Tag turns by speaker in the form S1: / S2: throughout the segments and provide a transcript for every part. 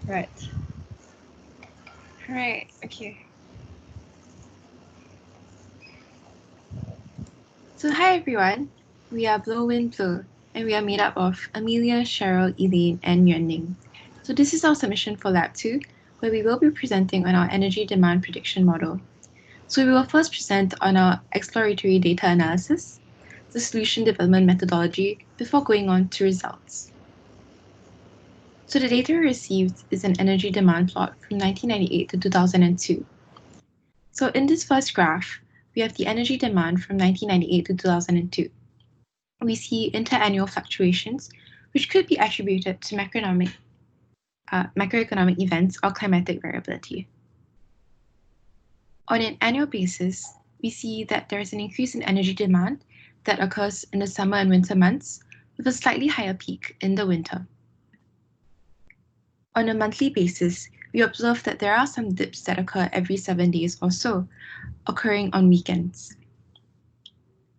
S1: Right.
S2: Alright, okay. So hi everyone, we are Blow Wind Blow, and we are made up of Amelia, Cheryl, Elaine, and Yuanning. So this is our submission for Lab 2, where we will be presenting on our energy demand prediction model. So we will first present on our exploratory data analysis, the solution development methodology, before going on to results. So the data we received is an energy demand plot from 1998 to 2002. So in this first graph, we have the energy demand from 1998 to 2002. We see interannual fluctuations, which could be attributed to macroeconomic events or climatic variability. On an annual basis, we see that there is an increase in energy demand that occurs in the summer and winter months, with a slightly higher peak in the winter. On a monthly basis, we observe that there are some dips that occur every 7 days or so, occurring on weekends.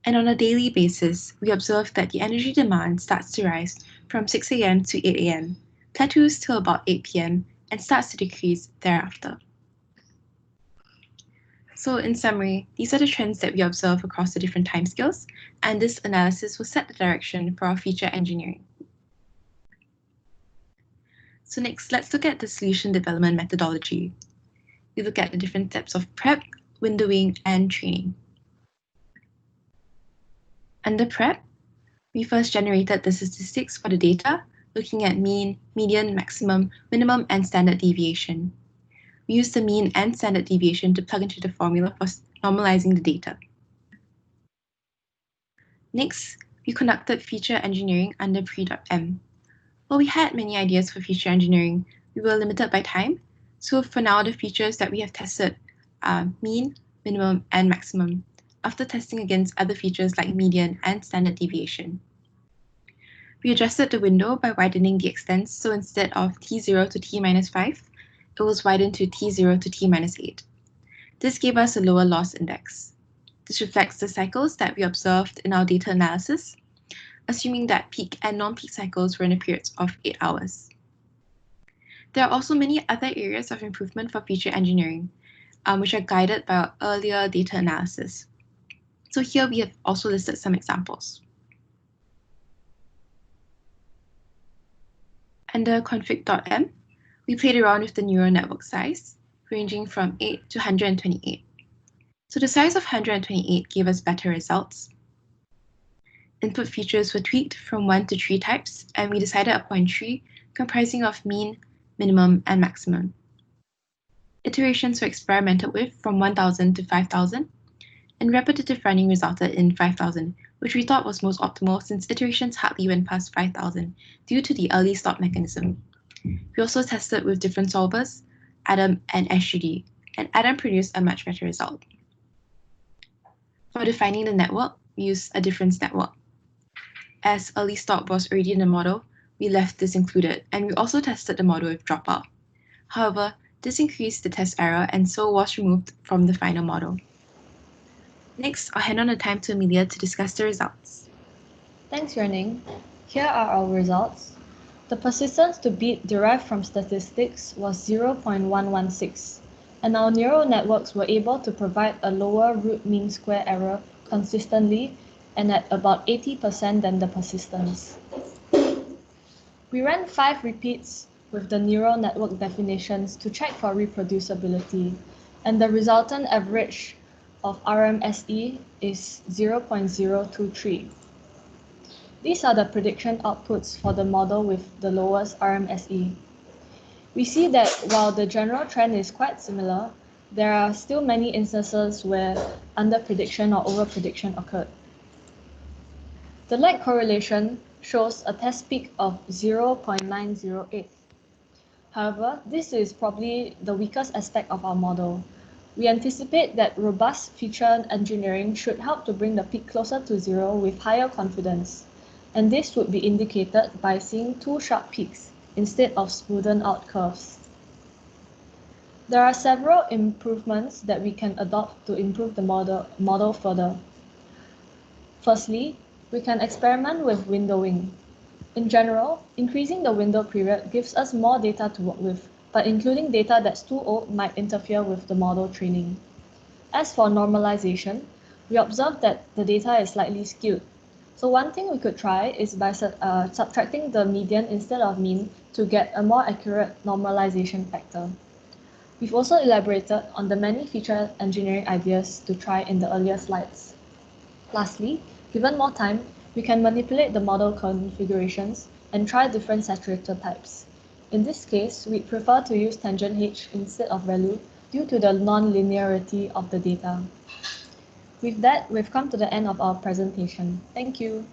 S2: And on a daily basis, we observe that the energy demand starts to rise from 6 a.m. to 8 a.m., plateaus till about 8 p.m., and starts to decrease thereafter. So in summary, these are the trends that we observe across the different timescales, and this analysis will set the direction for our future engineering. So next, let's look at the solution development methodology. We look at the different steps of prep, windowing, and training. Under prep, we first generated the statistics for the data, looking at mean, median, maximum, minimum, and standard deviation. We used the mean and standard deviation to plug into the formula for normalizing the data. Next, we conducted feature engineering under pre.m. While we had many ideas for feature engineering, we were limited by time, so for now the features that we have tested are mean, minimum, and maximum, after testing against other features like median and standard deviation. We adjusted the window by widening the extents, so instead of t0 to t minus 5, it was widened to t0 to t minus 8. This gave us a lower loss index. This reflects the cycles that we observed in our data analysis, assuming that peak and non-peak cycles were in a period of 8 hours. There are also many other areas of improvement for feature engineering, which are guided by our earlier data analysis. So here we have also listed some examples. Under config.m, we played around with the neural network size, ranging from 8 to 128. So the size of 128 gave us better results. Input features were tweaked from 1 to 3 types, and we decided upon 3, comprising of mean, minimum, and maximum. Iterations were experimented with from 1,000 to 5,000, and repetitive running resulted in 5,000, which we thought was most optimal since iterations hardly went past 5,000 due to the early stop mechanism. We also tested with different solvers, Adam and SGD, and Adam produced a much better result. For defining the network, we used a difference network. As early stop was already in the model, we left this included, and we also tested the model with dropout. However, this increased the test error and so was removed from the final model. Next, I'll hand on the time to Amelia to discuss the results.
S1: Thanks, Yuanning. Here are our results. The persistence to beat derived from statistics was 0.116, and our neural networks were able to provide a lower root mean square error consistently and at about 80% than the persistence. We ran 5 repeats with the neural network definitions to check for reproducibility, and the resultant average of RMSE is 0.023. These are the prediction outputs for the model with the lowest RMSE. We see that while the general trend is quite similar, there are still many instances where underprediction or overprediction occurred. The lag correlation shows a test peak of 0.908. However, this is probably the weakest aspect of our model. We anticipate that robust feature engineering should help to bring the peak closer to 0 with higher confidence, and this would be indicated by seeing 2 sharp peaks instead of smoothened out curves. There are several improvements that we can adopt to improve the model further. Firstly, we can experiment with windowing. In general, increasing the window period gives us more data to work with, but including data that's too old might interfere with the model training. As for normalization, we observed that the data is slightly skewed. So one thing we could try is by subtracting the median instead of mean to get a more accurate normalization factor. We've also elaborated on the many feature engineering ideas to try in the earlier slides. Lastly, given more time, we can manipulate the model configurations and try different saturator types. In this case, we'd prefer to use tangent H instead of value due to the non-linearity of the data. With that, we've come to the end of our presentation. Thank you.